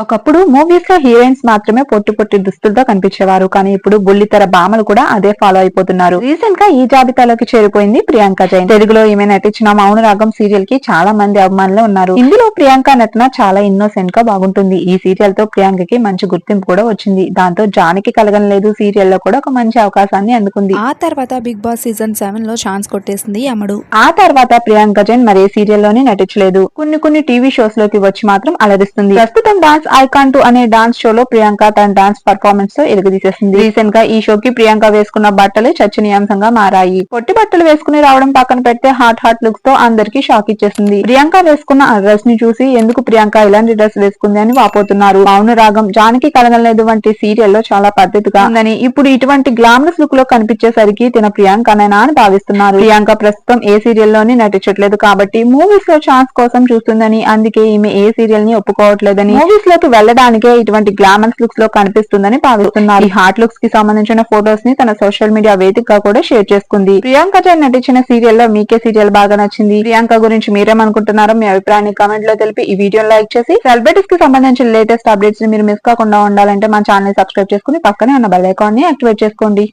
ఒకప్పుడు మూవీస్ లో హీరోయిన్స్ మాత్రమే పొట్టి పొట్టి దుస్తులతో కనిపించేవారు, కానీ ఇప్పుడు బుల్లితెర భామలు కూడా అదే ఫాలో అయిపోతున్నారు. రీసెంట్ గా ఈ జాబితాలోకి చేరిపోయింది ప్రియాంక జైన్. తెలుగులో ఈమె నటించిన మౌనరాగం సీరియల్ కి చాలా మంది అభిమానులు ఉన్నారు. ఇందులో ప్రియాంక నటన చాలా ఇన్నోసెంట్ గా బాగుంటుంది. ఈ సీరియల్ తో ప్రియాంకకి మంచి గుర్తింపు కూడా వచ్చింది. దాంతో జానికి కలగనలేదు సీరియల్ లో కూడా ఒక మంచి అవకాశాన్ని అందుకుంది. ఆ తర్వాత బిగ్ బాస్ సీజన్ 7 లో ఛాన్స్ కొట్టేసింది అమ్మడు. ఆ తర్వాత ప్రియాంక జైన్ మరే సీరియల్లోనే నటించలేదు. కొన్ని టీవీ షోస్ లోకి వచ్చి మాత్రం అలరిస్తుంది. ప్రస్తుతం డాన్స్ ఐకాన్ 2 అనే డాన్స్ షోలో ప్రియాంక తన డాన్స్ పర్ఫార్మెన్స్ తో ఎలుగుదీసేసింది. రీసెంట్ గా ఈ షోకి ప్రియాంక వేసుకున్న బట్టలు చర్చనీయాంశంగా మారాయి. పొట్టి బట్టలు వేసుకుని రావడం పక్కన పెడితే హాట్ లుక్స్ తో అందరికీ షాక్ ఇచ్చేసింది. ప్రియాంక వేసుకున్న ఆ డ్రెస్ ని చూసి ఎందుకు ప్రియాంక ఇలాంటి డ్రెస్ వేసుకుంది అని వాపోతున్నారు. మౌనరాగం, జానికి కలగలేదు వంటి సీరియల్లో చాలా పద్ధతిగా ఉందని, ఇప్పుడు ఇటువంటి గ్లామరస్ లుక్ లో కనిపించేసరికి తిన ప్రియాంకనేనా అని భావిస్తున్నారు. ప్రియాంక ప్రస్తుతం ఏ సీరియల్లోని నటించట్లేదు కాబట్టి మూవీస్ లో ఛాన్స్ కోసం చూస్తుందని, అందుకే ఈమె ఏ సీరియల్ ని ఒప్పుకోవట్లేదని, మూవీస్ లోకి వెళ్లడానికే ఇటువంటి గ్లామరస్ లుక్స్ లో కనిపిస్తుందని భావిస్తున్నారు. ఈ హాట్ లుక్స్ కి సంబంధించిన ఫోటోస్ ని తన సోషల్ మీడియా వేదికగా కూడా షేర్ చేసుకుంది. ప్రియాంక జైన్ నటించిన సీరియల్ లో మీకే సీరియల్ బాగా నచ్చింది? ప్రియాంక గురించి మీరేమనుకుంటున్నారో మీ అభిప్రాయాన్ని కామెంట్ లో తెలిపి ఈ వీడియోని లైక్ చేసి, సెలబ్రిటీస్ కి సంబంధించిన లేటెస్ట్ అప్డేట్స్ ని మీరు మిస్ కాకుండా ఉండాలంటే మన ఛానల్ ని సబ్స్క్రైబ్ చేసుకుని పక్కనే ఉన్న బెల్ ఐకాన్ ని యాక్టివేట్ చేసుకోండి.